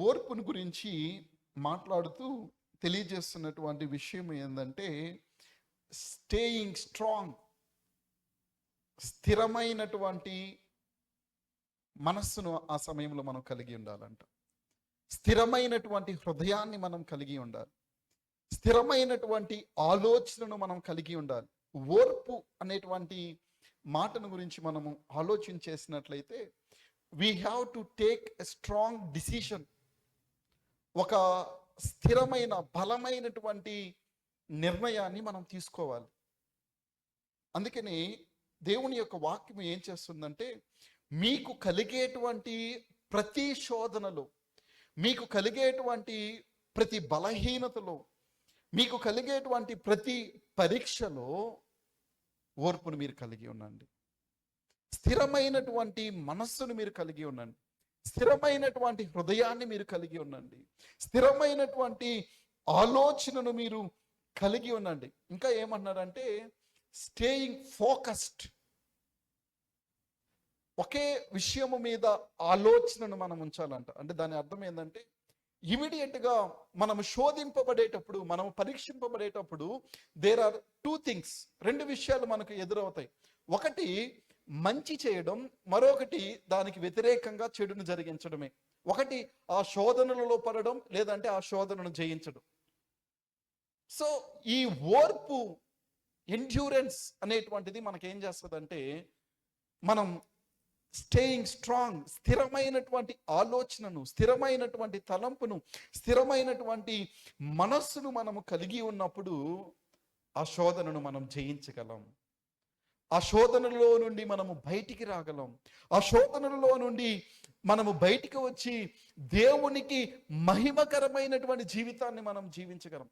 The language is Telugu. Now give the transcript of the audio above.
ఓర్పుని గురించి మాట్లాడుతూ తెలియజేస్తున్నటువంటి విషయం ఏంటంటే, స్టేయింగ్ స్ట్రాంగ్, స్థిరమైనటువంటి మనస్సును ఆ సమయంలో మనం కలిగి ఉండాలంట. స్థిరమైనటువంటి హృదయాన్ని మనం కలిగి ఉండాలి. స్థిరమైనటువంటి ఆలోచనను మనం కలిగి ఉండాలి. ఓర్పు అనేటువంటి మాటను గురించి మనము ఆలోచన చేసినట్లయితే, we have to take a strong decision. ఒక స్థిరమైన బలమైనటువంటి నిర్ణయాన్ని మనం తీసుకోవాలి. అందుకని దేవుని యొక్క వాక్యం ఏం చేస్తుందంటే, మీకు కలిగేటువంటి ప్రతి శోధనలో, మీకు కలిగేటువంటి ప్రతి బలహీనతలో, మీకు కలిగేటువంటి ప్రతి పరీక్షలో ఓర్పును మీరు కలిగి ఉండండి. స్థిరమైనటువంటి మనస్సును మీరు కలిగి ఉండండి. స్థిరమైనటువంటి హృదయాన్ని మీరు కలిగి ఉండండి. స్థిరమైనటువంటి ఆలోచనను మీరు కలిగి ఉండండి. ఇంకా ఏమన్నారంటే, స్టేయింగ్ ఫోకస్డ్. ఒకే విషయము మీద ఆలోచనను మనం ఉంచాలంట. అంటే దాని అర్థం ఏంటంటే, ఇమీడియట్గా మనము శోధింపబడేటప్పుడు, మనము పరీక్షింపబడేటప్పుడు దేర్ ఆర్ టూ థింగ్స్. రెండు విషయాలు మనకు ఎదురవుతాయి. ఒకటి మంచి చేయడం, మరొకటి దానికి వ్యతిరేకంగా చెడును జరిగించడమే. ఒకటి ఆ శోధనలలో పడడం, లేదంటే ఆ శోధనను జయించడం. సో ఈ ఓర్పు, ఎండ్యూరెన్స్ అనేటువంటిది మనకేం చేస్తుందంటే, మనం స్టేయింగ్ స్ట్రాంగ్, స్థిరమైనటువంటి ఆలోచనను, స్థిరమైనటువంటి తలంపును, స్థిరమైనటువంటి మనస్సును మనము కలిగి ఉన్నప్పుడు ఆ శోధనను మనం జయించగలం. ఆ శోధనలో నుండి మనము బయటికి రాగలం. ఆ శోధనలో నుండి మనము బయటికి వచ్చి దేవునికి మహిమకరమైనటువంటి జీవితాన్ని మనం జీవించగలం.